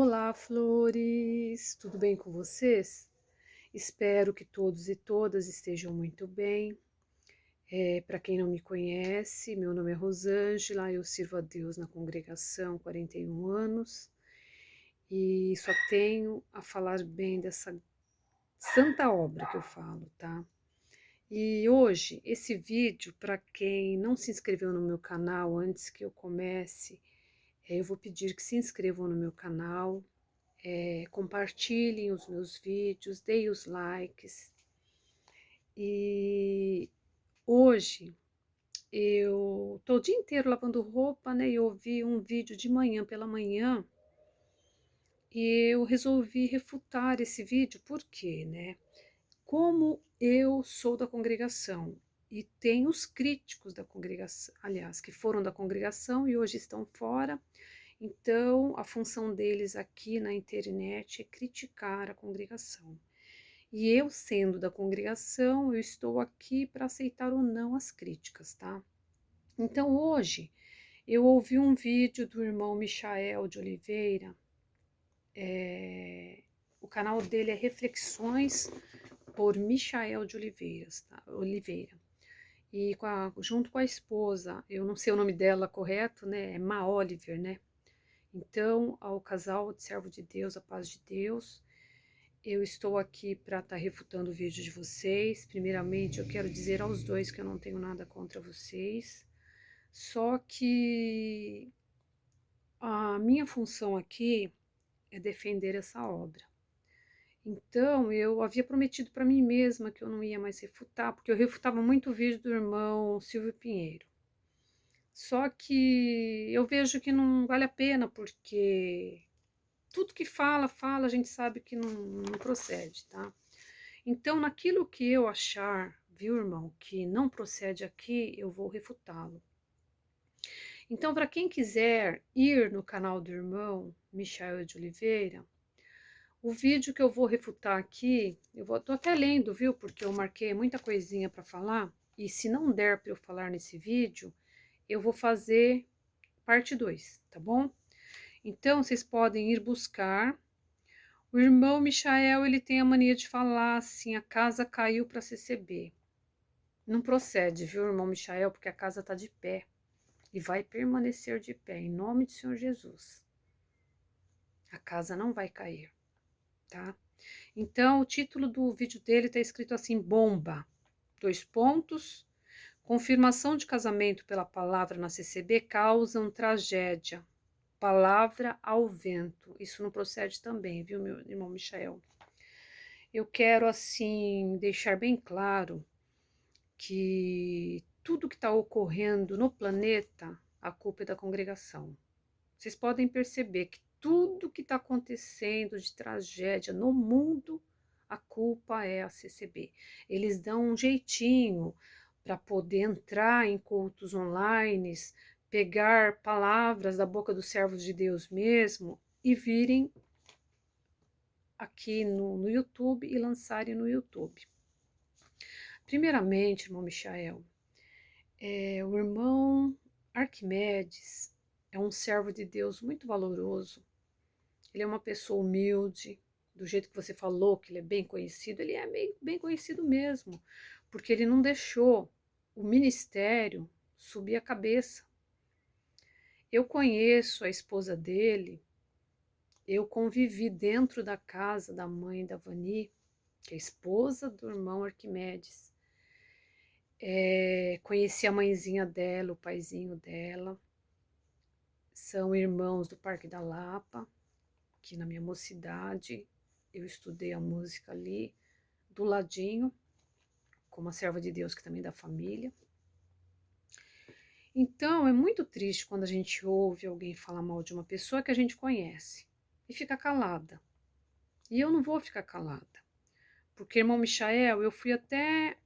Olá, flores! Tudo bem com vocês? Espero que todos e todas estejam muito bem. Para quem não me conhece, meu nome é Rosângela, eu sirvo a Deus na congregação há 41 anos e só tenho a falar bem dessa santa obra que eu falo, tá? E hoje, esse vídeo, para quem não se inscreveu no meu canal antes que eu comece, eu vou pedir que se inscrevam no meu canal. Compartilhem os meus vídeos, deem os likes. E hoje eu tô o dia inteiro lavando roupa, né? E eu vi um vídeo de manhã pela manhã e eu resolvi refutar esse vídeo, por quê, né? Como eu sou da congregação e tem os críticos da congregação, aliás, que foram da congregação e hoje estão fora. Então, a função deles aqui na internet é criticar a congregação. E eu, sendo da congregação, eu estou aqui para aceitar ou não as críticas, tá? Então, hoje, eu ouvi um vídeo do irmão Michael de Oliveira, o canal dele é Reflexões por Michael de Oliveira. E junto com a esposa, eu não sei o nome dela correto, né? É Ma Oliver, né? Então, ao casal de servo de Deus, a paz de Deus, eu estou aqui para estar refutando o vídeo de vocês. Primeiramente, eu quero dizer aos dois que eu não tenho nada contra vocês, só que a minha função aqui é defender essa obra. Então, eu havia prometido para mim mesma que eu não ia mais refutar, porque eu refutava muito o vídeo do irmão Silvio Pinheiro. Só que eu vejo que não vale a pena, porque tudo que fala, a gente sabe que não procede, tá? Então, naquilo que eu achar, viu, irmão, que não procede aqui, eu vou refutá-lo. Então, para quem quiser ir no canal do irmão Michael de Oliveira, o vídeo que eu vou refutar aqui, tô até lendo, viu, porque eu marquei muita coisinha para falar, e se não der para eu falar nesse vídeo, eu vou fazer parte 2, tá bom? Então, vocês podem ir buscar. O irmão Michael, ele tem a mania de falar assim, a casa caiu para CCB. Não procede, viu, irmão Michael, porque a casa está de pé e vai permanecer de pé, em nome do Senhor Jesus. A casa não vai cair, tá? Então, o título do vídeo dele está escrito assim, bomba, 2 pontos, confirmação de casamento pela palavra na CCB causam tragédia, palavra ao vento. Isso não procede também, viu, meu irmão Michael? Eu quero, assim, deixar bem claro que tudo que está ocorrendo no planeta, a culpa é da congregação. Vocês podem perceber que tudo que está acontecendo de tragédia no mundo, a culpa é a CCB. Eles dão um jeitinho para poder entrar em cultos online, pegar palavras da boca dos servos de Deus mesmo e virem aqui no YouTube e lançarem no YouTube. Primeiramente, irmão Michael, o irmão Arquimedes é um servo de Deus muito valoroso. Ele é uma pessoa humilde, do jeito que você falou, que ele é bem conhecido, ele é bem conhecido mesmo, porque ele não deixou o ministério subir a cabeça. Eu conheço a esposa dele, eu convivi dentro da casa da mãe da Vani, que é a esposa do irmão Arquimedes. Conheci a mãezinha dela, o paizinho dela, são irmãos do Parque da Lapa, que na minha mocidade eu estudei a música ali, do ladinho, com uma serva de Deus que também é da família. Então é muito triste quando a gente ouve alguém falar mal de uma pessoa que a gente conhece e fica calada. E eu não vou ficar calada, porque, irmão Michael, eu fui até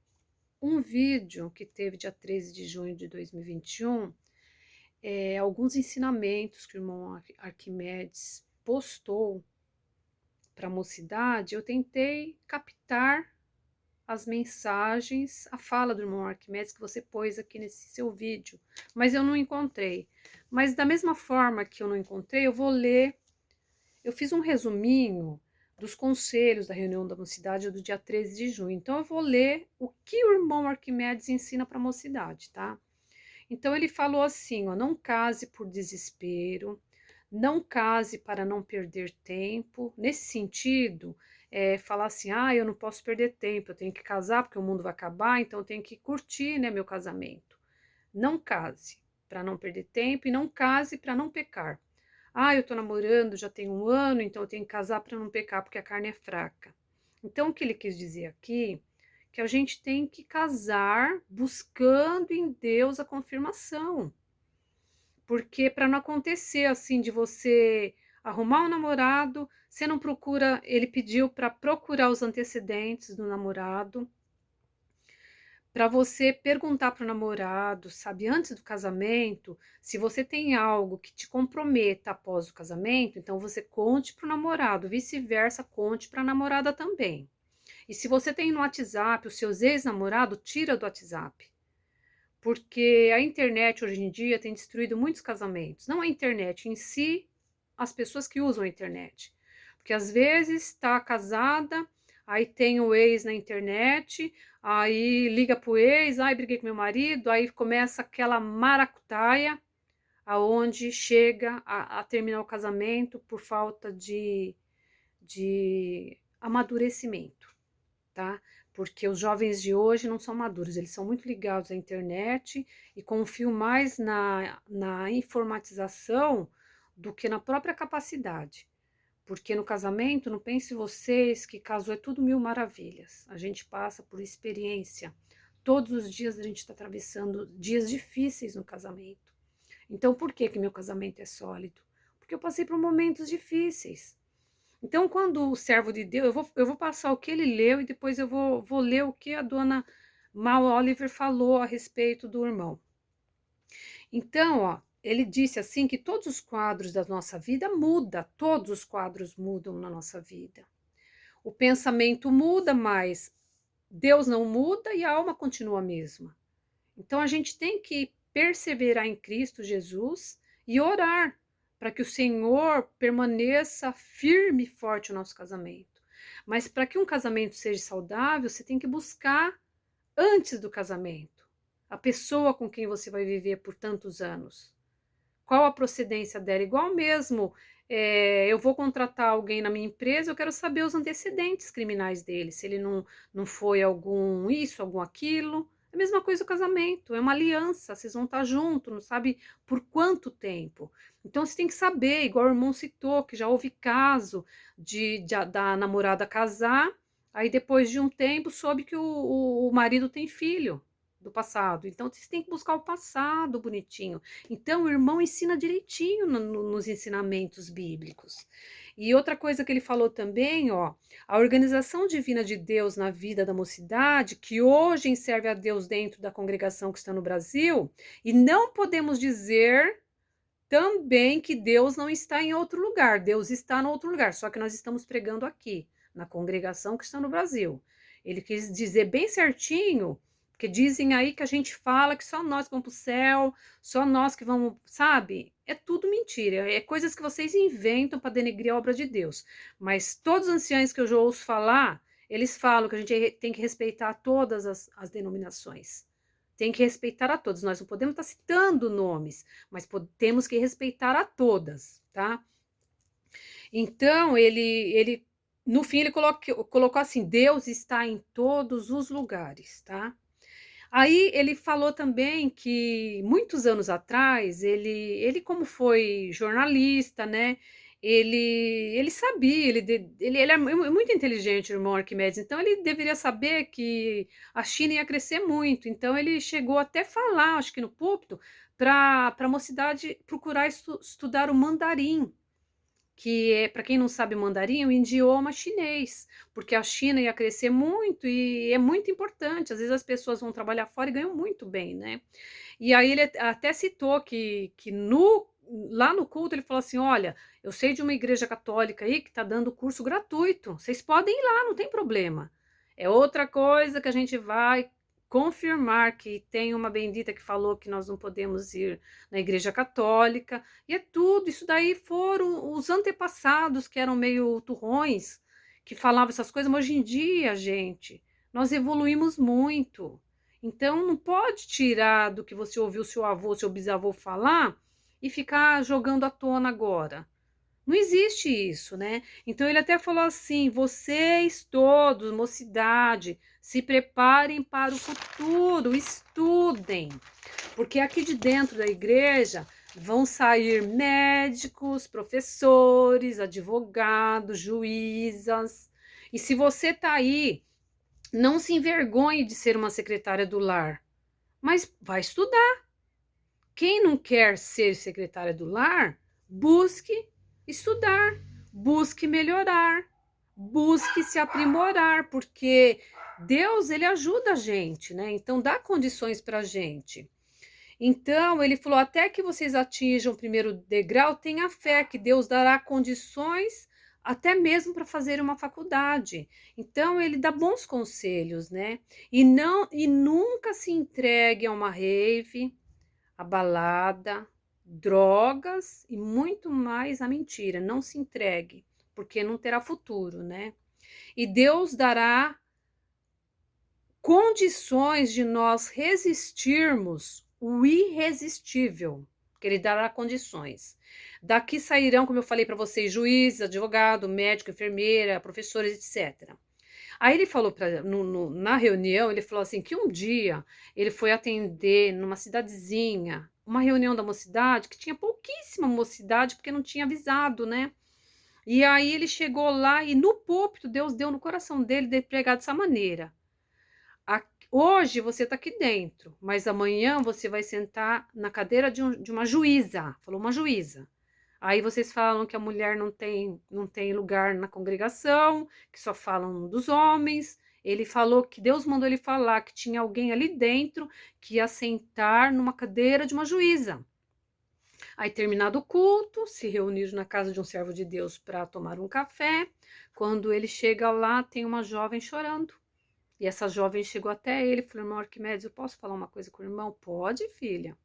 um vídeo que teve dia 13 de junho de 2021, alguns ensinamentos que o irmão Arquimedes postou para a mocidade, eu tentei captar as mensagens, a fala do irmão Arquimedes que você pôs aqui nesse seu vídeo, mas eu não encontrei. Mas da mesma forma que eu não encontrei, eu vou ler, eu fiz um resuminho dos conselhos da reunião da mocidade do dia 13 de junho. Então, eu vou ler o que o irmão Arquimedes ensina para a mocidade, tá? Então, ele falou assim, ó, não case por desespero, não case para não perder tempo. Nesse sentido, falar assim, eu não posso perder tempo, eu tenho que casar porque o mundo vai acabar, então eu tenho que curtir, né, meu casamento. Não case para não perder tempo e não case para não pecar. Eu tô namorando já tem 1 ano, então eu tenho que casar para não pecar, porque a carne é fraca. Então, o que ele quis dizer aqui, que a gente tem que casar buscando em Deus a confirmação. Porque para não acontecer assim de você arrumar um namorado, você não procura, ele pediu para procurar os antecedentes do namorado, para você perguntar para o namorado, sabe, antes do casamento, se você tem algo que te comprometa após o casamento, então você conte para o namorado, vice-versa, conte para a namorada também. E se você tem no WhatsApp os seus ex-namorados, tira do WhatsApp. Porque a internet hoje em dia tem destruído muitos casamentos. Não a internet em si, as pessoas que usam a internet. Porque às vezes está casada, aí tem o ex na internet, aí liga pro ex, briguei com meu marido, aí começa aquela maracutaia, aonde chega a terminar o casamento por falta de amadurecimento, tá? Porque os jovens de hoje não são maduros, eles são muito ligados à internet e confiam mais na informatização do que na própria capacidade. Porque no casamento, não pense vocês que casou é tudo mil maravilhas. A gente passa por experiência. Todos os dias a gente está atravessando dias difíceis no casamento. Então, por que que meu casamento é sólido? Porque eu passei por momentos difíceis. Então, quando o servo de Deus, eu vou passar o que ele leu e depois eu vou ler o que a dona Mal Oliver falou a respeito do irmão. Então, ó, ele disse assim que todos os quadros da nossa vida mudam, todos os quadros mudam na nossa vida. O pensamento muda, mas Deus não muda e a alma continua a mesma. Então, a gente tem que perseverar em Cristo Jesus e orar para que o Senhor permaneça firme e forte no nosso casamento. Mas para que um casamento seja saudável, você tem que buscar antes do casamento a pessoa com quem você vai viver por tantos anos. Qual a procedência dela? Igual mesmo, eu vou contratar alguém na minha empresa, eu quero saber os antecedentes criminais dele, se ele não foi algum isso, algum aquilo. É a mesma coisa o casamento, é uma aliança, vocês vão estar juntos, não sabe por quanto tempo. Então você tem que saber, igual o irmão citou, que já houve caso da namorada casar, aí depois de um tempo soube que o marido tem filho do passado. Então você tem que buscar o passado bonitinho. Então, o irmão ensina direitinho nos ensinamentos bíblicos. E outra coisa que ele falou também, ó, a organização divina de Deus na vida da mocidade, que hoje serve a Deus dentro da congregação que está no Brasil, e não podemos dizer também que Deus não está em outro lugar, Deus está em outro lugar, só que nós estamos pregando aqui, na congregação que está no Brasil. Ele quis dizer bem certinho, porque dizem aí que a gente fala que só nós vamos para o céu, só nós que vamos, sabe? É tudo mentira, é coisas que vocês inventam para denegrir a obra de Deus. Mas todos os anciãos que eu já ouço falar, eles falam que a gente tem que respeitar todas as denominações. Tem que respeitar a todos. Nós não podemos estar citando nomes, mas temos que respeitar a todas, tá? Então, ele no fim, ele colocou assim: Deus está em todos os lugares, tá? Aí ele falou também que muitos anos atrás, ele como foi jornalista, né? Ele sabia, ele é muito inteligente, o irmão Arquimedes, então ele deveria saber que a China ia crescer muito. Então ele chegou até falar, acho que no púlpito, para a mocidade procurar estudar o mandarim, que é, para quem não sabe mandarim, é o idioma chinês, porque a China ia crescer muito e é muito importante. Às vezes as pessoas vão trabalhar fora e ganham muito bem, né? E aí ele até citou que lá no culto ele falou assim: olha, eu sei de uma igreja católica aí que está dando curso gratuito, vocês podem ir lá, não tem problema. É outra coisa que a gente vai confirmar que tem uma bendita que falou que nós não podemos ir na igreja católica, e é tudo, isso daí foram os antepassados que eram meio turrões, que falavam essas coisas, mas hoje em dia, gente, nós evoluímos muito, então não pode tirar do que você ouviu seu avô, seu bisavô falar, e ficar jogando à tona agora. Não existe isso, né? Então ele até falou assim: vocês todos, mocidade, se preparem para o futuro, estudem, porque aqui de dentro da igreja vão sair médicos, professores, advogados, juízas. E se você tá aí, não se envergonhe de ser uma secretária do lar, mas vai estudar. Quem não quer ser secretária do lar, busque estudar, busque melhorar, busque se aprimorar, porque Deus, ele ajuda a gente, né? Então dá condições para a gente. Então ele falou: até que vocês atinjam o primeiro degrau, tenha fé que Deus dará condições até mesmo para fazer uma faculdade. Então ele dá bons conselhos, né? E nunca se entregue a uma rave, a balada, drogas e muito mais a mentira. Não se entregue, porque não terá futuro, né? E Deus dará condições de nós resistirmos o irresistível, que Ele dará condições. Daqui sairão, como eu falei para vocês, juízes, advogado, médico, enfermeira, professores, etc. Aí ele falou na reunião, ele falou assim que um dia ele foi atender numa cidadezinha, uma reunião da mocidade, que tinha pouquíssima mocidade, porque não tinha avisado, né? E aí ele chegou lá e no púlpito Deus deu no coração dele de pregar dessa maneira. Hoje você está aqui dentro, mas amanhã você vai sentar na cadeira de uma juíza, falou uma juíza. Aí vocês falam que a mulher não tem lugar na congregação, que só falam dos homens. Ele falou que Deus mandou ele falar que tinha alguém ali dentro que ia sentar numa cadeira de uma juíza. Aí, terminado o culto, se reuniram na casa de um servo de Deus para tomar um café. Quando ele chega lá, tem uma jovem chorando. E essa jovem chegou até ele e falou: irmão Arquimedes, eu posso falar uma coisa com o irmão? Pode, filha.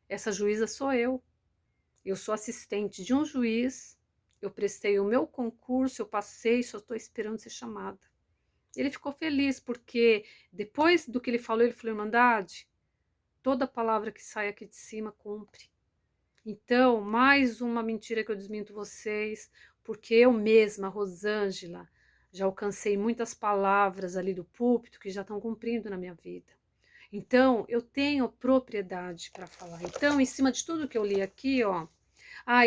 Essa juíza sou eu. Eu sou assistente de um juiz, eu prestei o meu concurso, eu passei, só estou esperando ser chamada. Ele ficou feliz, porque depois do que ele falou, Irmandade, toda palavra que sai aqui de cima cumpre. Então, mais uma mentira que eu desminto vocês, porque eu mesma, Rosângela, já alcancei muitas palavras ali do púlpito que já estão cumprindo na minha vida. Então, eu tenho propriedade para falar. Então, em cima de tudo que eu li aqui, ó,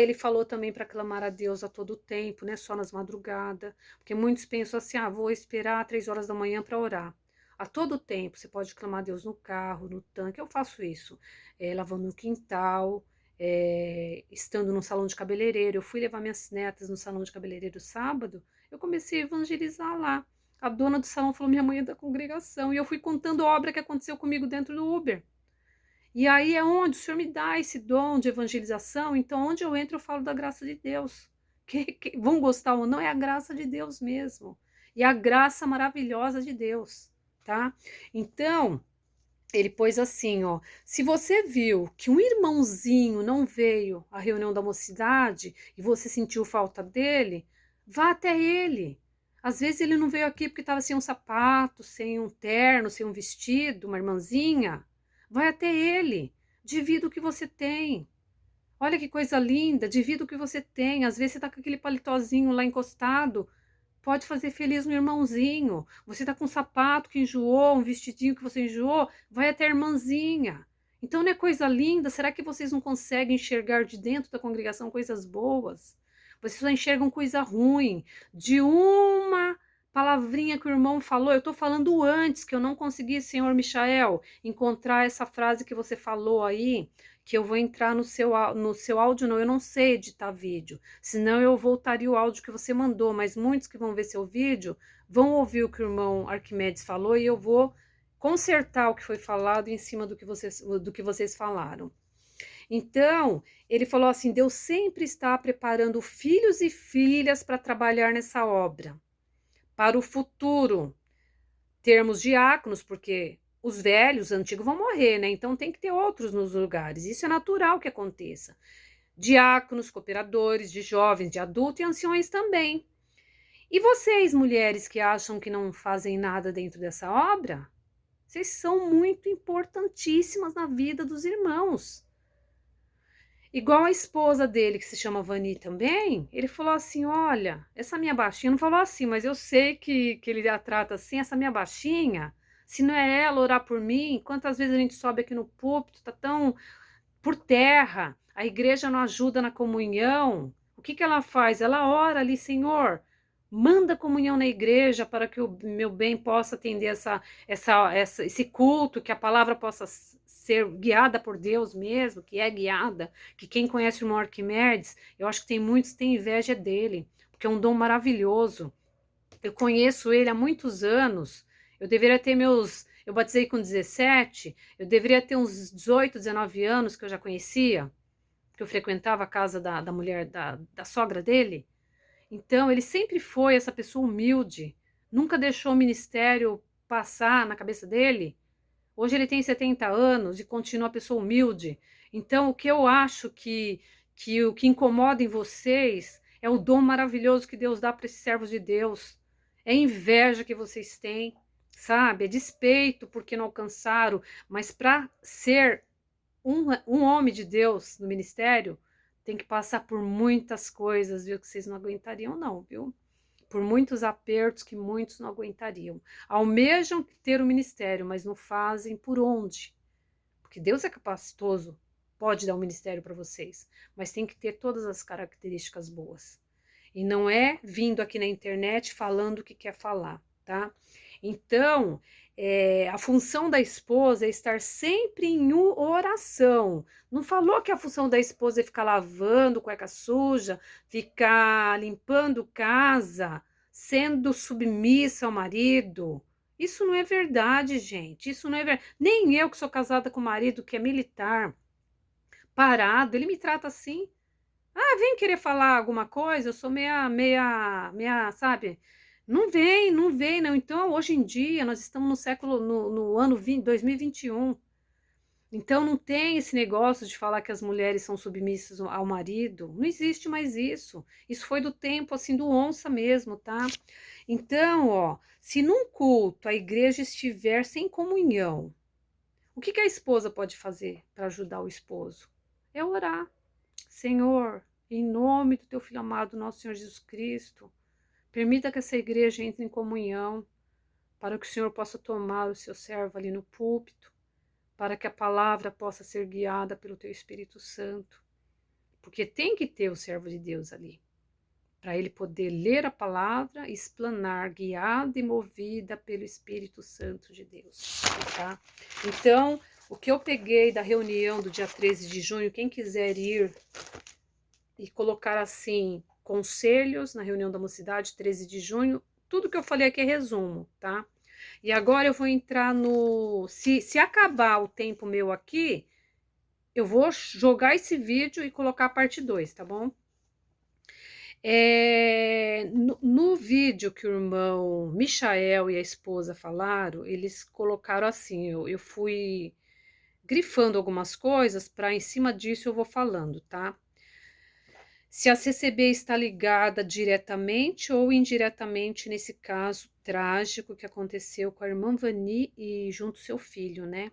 ele falou também para clamar a Deus a todo tempo, né? Só nas madrugadas, porque muitos pensam assim: vou esperar 3 horas da manhã para orar. A todo tempo, você pode clamar a Deus no carro, no tanque. Eu faço isso, lavando o quintal, estando no salão de cabeleireiro. Eu fui levar minhas netas no salão de cabeleireiro sábado, eu comecei a evangelizar lá. A dona do salão falou: minha mãe é da congregação. E eu fui contando a obra que aconteceu comigo dentro do Uber. E aí é onde o Senhor me dá esse dom de evangelização, então onde eu entro eu falo da graça de Deus. Que vão gostar ou não, é a graça de Deus mesmo. E a graça maravilhosa de Deus, tá? Então, ele pôs assim, ó: se você viu que um irmãozinho não veio à reunião da mocidade e você sentiu falta dele, vá até ele. Às vezes ele não veio aqui porque estava sem um sapato, sem um terno, sem um vestido, uma irmãzinha. Vai até ele, divida o que você tem. Olha que coisa linda, divida o que você tem. Às vezes você tá com aquele paletózinho lá encostado, pode fazer feliz um irmãozinho. Você tá com um sapato que enjoou, um vestidinho que você enjoou, vai até a irmãzinha. Então não é coisa linda? Será que vocês não conseguem enxergar de dentro da congregação coisas boas? Vocês só enxergam coisa ruim. De uma palavrinha que o irmão falou, eu estou falando antes, que eu não consegui, senhor Michael, encontrar essa frase que você falou aí, que eu vou entrar no seu áudio, não, eu não sei editar vídeo, senão eu voltaria o áudio que você mandou, mas muitos que vão ver seu vídeo vão ouvir o que o irmão Arquimedes falou e eu vou consertar o que foi falado em cima do que vocês falaram. Então, ele falou assim: Deus sempre está preparando filhos e filhas para trabalhar nessa obra. Para o futuro, termos diáconos, porque os velhos, os antigos vão morrer, né? Então tem que ter outros nos lugares. Isso é natural que aconteça. Diáconos, cooperadores, de jovens, de adultos e anciões também. E vocês, mulheres que acham que não fazem nada dentro dessa obra, vocês são muito importantíssimas na vida dos irmãos. Igual a esposa dele, que se chama Vani também, ele falou assim, olha, essa minha baixinha, não falou assim, mas eu sei que ele a trata assim, essa minha baixinha, se não é ela orar por mim, quantas vezes a gente sobe aqui no púlpito, tá tão por terra, a igreja não ajuda na comunhão, o que ela faz? Ela ora ali, Senhor, manda comunhão na igreja para que o meu bem possa atender esse culto, que a palavra possa ser guiada por Deus mesmo, que é guiada, que quem conhece o irmão Arquimedes, eu acho que tem muitos que têm inveja dele, porque é um dom maravilhoso. Eu conheço ele há muitos anos, eu deveria ter eu batizei com 17, eu deveria ter uns 18, 19 anos que eu já conhecia, que eu frequentava a casa da mulher, da sogra dele. Então, ele sempre foi essa pessoa humilde, nunca deixou o ministério passar na cabeça dele. Hoje ele tem 70 anos e continua uma pessoa humilde. Então, o que eu acho que o que incomoda em vocês é o dom maravilhoso que Deus dá para esses servos de Deus. É inveja que vocês têm, sabe? É despeito porque não alcançaram, mas para ser um homem de Deus no ministério, tem que passar por muitas coisas, viu? Que vocês não aguentariam, não, viu? Por muitos apertos que muitos não aguentariam. Almejam ter o ministério, mas não fazem por onde. Porque Deus é capacitoso, pode dar um ministério para vocês, mas tem que ter todas as características boas. E não é vindo aqui na internet falando o que quer falar, tá? Então, a função da esposa é estar sempre em oração. Não falou que a função da esposa é ficar lavando cueca suja, ficar limpando casa, sendo submissa ao marido. Isso não é verdade, gente. Isso não é verdade. Nem eu que sou casada com um marido que é militar, parado, ele me trata assim. Ah, vem querer falar alguma coisa, eu sou sabe? Não vem, não vem, não. Então, hoje em dia, nós estamos no ano 2021. Então, não tem esse negócio de falar que as mulheres são submissas ao marido. Não existe mais isso. Isso foi do tempo, assim, do onça mesmo, tá? Então, ó, se num culto a igreja estiver sem comunhão, o que a esposa pode fazer para ajudar o esposo? É orar. Senhor, em nome do teu filho amado, nosso Senhor Jesus Cristo, permita que essa igreja entre em comunhão, para que o Senhor possa tomar o seu servo ali no púlpito, para que a palavra possa ser guiada pelo teu Espírito Santo, porque tem que ter o servo de Deus ali, para ele poder ler a palavra e explanar, guiada e movida pelo Espírito Santo de Deus, tá? Então, o que eu peguei da reunião do dia 13 de junho, quem quiser ir e colocar assim, conselhos na reunião da mocidade, 13 de junho, tudo que eu falei aqui é resumo, tá? E agora eu vou entrar no... Se acabar o tempo meu aqui, eu vou jogar esse vídeo e colocar a parte 2, tá bom? No vídeo que o irmão Michael e a esposa falaram, eles colocaram assim, eu fui grifando algumas coisas, para em cima disso eu vou falando, tá? Se a CCB está ligada diretamente ou indiretamente nesse caso trágico que aconteceu com a irmã Vani e junto seu filho, né?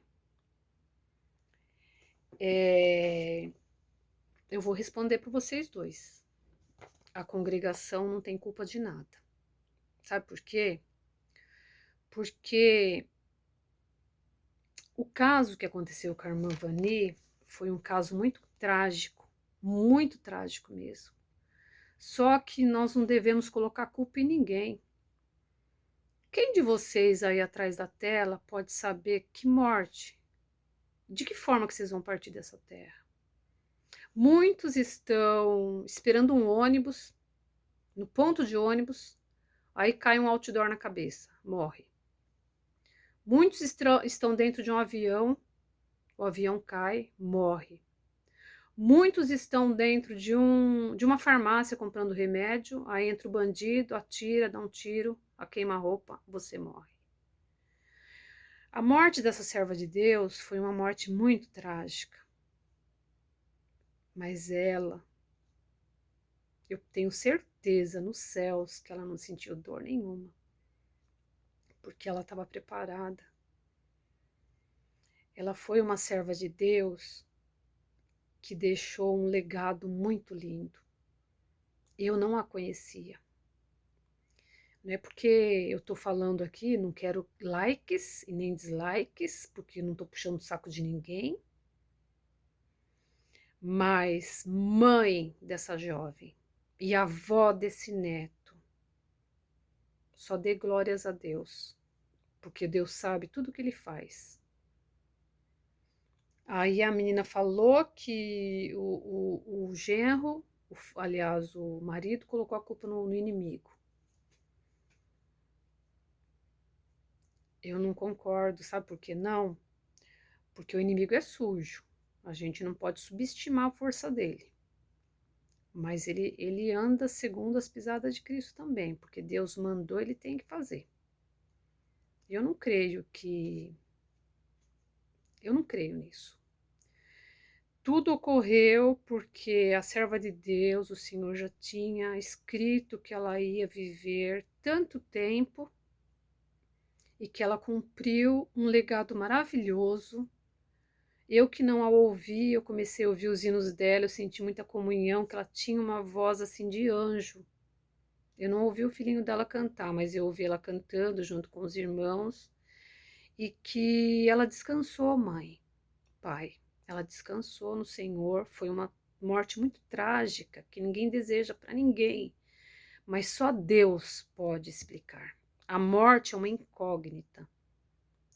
Eu vou responder para vocês dois. A congregação não tem culpa de nada. Sabe por quê? Porque o caso que aconteceu com a irmã Vani foi um caso muito trágico mesmo. Só que nós não devemos colocar culpa em ninguém. Quem de vocês aí atrás da tela pode saber que morte, de que forma que vocês vão partir dessa terra? Muitos estão esperando um ônibus, no ponto de ônibus, aí cai um outdoor na cabeça, morre. Muitos estão dentro de um avião, o avião cai, morre. Muitos estão dentro de uma farmácia comprando remédio, aí entra o bandido, atira, dá um tiro, a queima-roupa, você morre. A morte dessa serva de Deus foi uma morte muito trágica, mas eu tenho certeza nos céus que ela não sentiu dor nenhuma, porque ela estava preparada. Ela foi uma serva de Deus que deixou um legado muito lindo. Eu não a conhecia. Não é porque eu estou falando aqui, não quero likes e nem dislikes, porque não estou puxando o saco de ninguém. Mas mãe dessa jovem e avó desse neto, só dê glórias a Deus, porque Deus sabe tudo o que ele faz. Aí a menina falou que o genro, aliás, o marido, colocou a culpa no inimigo. Eu não concordo, sabe por que não? Porque o inimigo é sujo. A gente não pode subestimar a força dele. Mas ele anda segundo as pisadas de Cristo também, porque Deus mandou, ele tem que fazer. Eu não creio nisso. Tudo ocorreu porque a serva de Deus, o Senhor já tinha escrito que ela ia viver tanto tempo e que ela cumpriu um legado maravilhoso. Eu que não a ouvi, eu comecei a ouvir os hinos dela, eu senti muita comunhão, que ela tinha uma voz assim de anjo. Eu não ouvi o filhinho dela cantar, mas eu ouvi ela cantando junto com os irmãos e que ela descansou, mãe, pai. Ela descansou no Senhor. Foi uma morte muito trágica que ninguém deseja para ninguém, mas só Deus pode explicar. A morte é uma incógnita.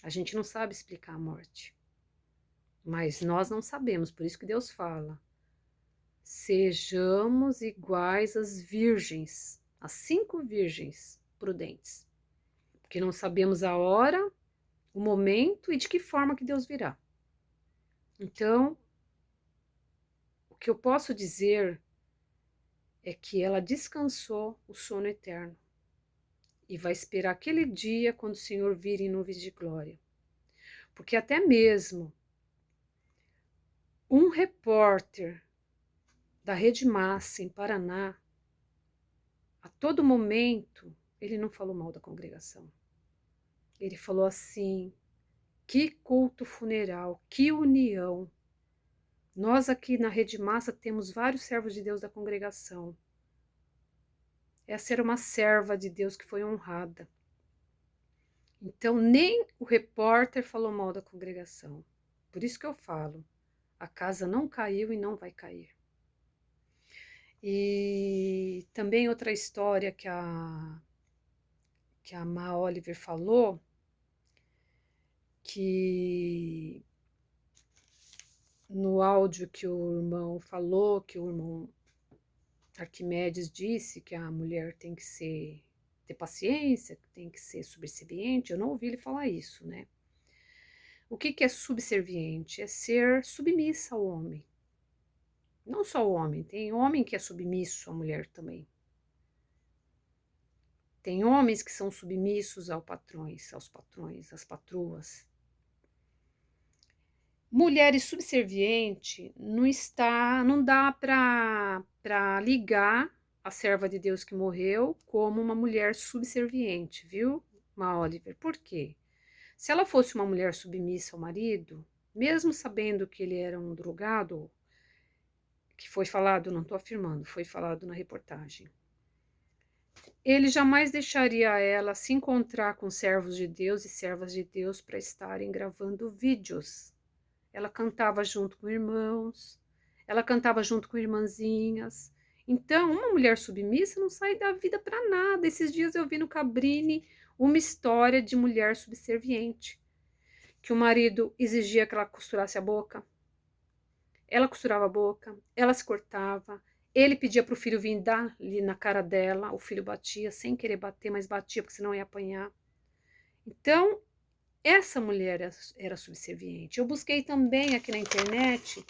A gente não sabe explicar a morte, mas nós não sabemos, por isso que Deus fala: sejamos iguais às virgens, às 5 virgens prudentes, porque não sabemos a hora, o momento e de que forma que Deus virá. Então, o que eu posso dizer é que ela descansou o sono eterno e vai esperar aquele dia quando o Senhor vir em nuvens de glória. Porque até mesmo um repórter da Rede Massa em Paraná, a todo momento, ele não falou mal da congregação. Ele falou assim: que culto funeral, que união. Nós aqui na Rede Massa temos vários servos de Deus da congregação. Essa era uma serva de Deus que foi honrada. Então, nem o repórter falou mal da congregação. Por isso que eu falo, a casa não caiu e não vai cair. E também outra história que a Ma Oliver falou, que no áudio que o irmão falou, que o irmão Arquimedes disse que a mulher tem que ter paciência, que tem que ser subserviente, eu não ouvi ele falar isso, né? O que é subserviente? É ser submissa ao homem. Não só o homem, tem homem que é submisso à mulher também. Tem homens que são submissos aos patrões, às patroas. Mulheres subserviente não dá para ligar a serva de Deus que morreu como uma mulher subserviente, viu, Ma Oliver? Por quê? Se ela fosse uma mulher submissa ao marido, mesmo sabendo que ele era um drogado, que foi falado, não estou afirmando, foi falado na reportagem, ele jamais deixaria ela se encontrar com servos de Deus e servas de Deus para estarem gravando vídeos. Ela cantava junto com irmãos, ela cantava junto com irmãzinhas. Então, uma mulher submissa não sai da vida para nada. Esses dias eu vi no Cabrini uma história de mulher subserviente, que o marido exigia que ela costurasse a boca. Ela costurava a boca, ela se cortava, ele pedia para o filho vir dar ali na cara dela, o filho batia, sem querer bater, mas batia porque senão ia apanhar. Então, essa mulher era subserviente. Eu busquei também aqui na internet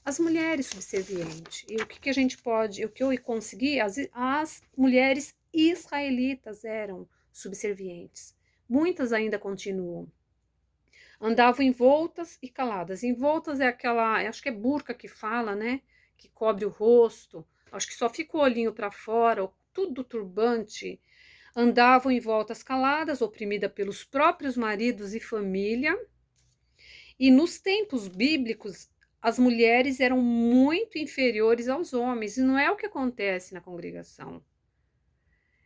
as mulheres subservientes. E o que a gente pode, o que eu consegui, as mulheres israelitas eram subservientes. Muitas ainda continuam. Andavam envoltas e caladas. Envoltas é aquela, acho que é burca que fala, né? Que cobre o rosto. Acho que só fica o olhinho para fora, tudo turbante. Andavam envoltas caladas, oprimida pelos próprios maridos e família. E nos tempos bíblicos, as mulheres eram muito inferiores aos homens, e não é o que acontece na congregação.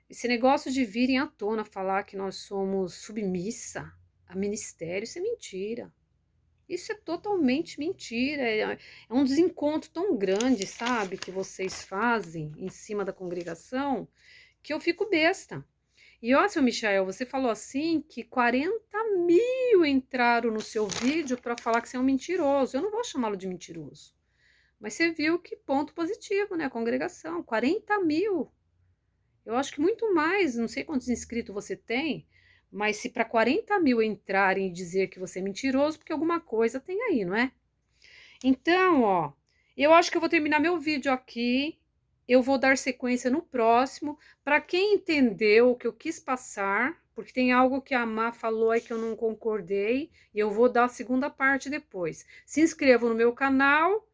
Esse negócio de virem à tona falar que nós somos submissa a ministério, isso é mentira. Isso é totalmente mentira. É um desencontro tão grande, sabe, que vocês fazem em cima da congregação, que eu fico besta. E ó, seu Michael, você falou assim que 40.000 entraram no seu vídeo para falar que você é um mentiroso. Eu não vou chamá-lo de mentiroso. Mas você viu que ponto positivo, né? A congregação, 40.000. Eu acho que muito mais, não sei quantos inscritos você tem, mas se para 40.000 entrarem e dizer que você é mentiroso, porque alguma coisa tem aí, não é? Então, ó, eu acho que eu vou terminar meu vídeo aqui. Eu vou dar sequência no próximo. Para quem entendeu o que eu quis passar, porque tem algo que a Má falou aí que eu não concordei, e eu vou dar a segunda parte depois. Se inscreva no meu canal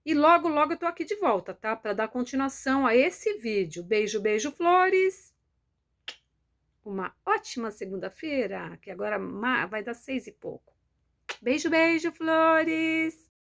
e logo, logo eu tô aqui de volta, tá? Para dar continuação a esse vídeo. Beijo, beijo, flores. Uma ótima segunda-feira, que agora vai dar 6 e pouco. Beijo, beijo, flores.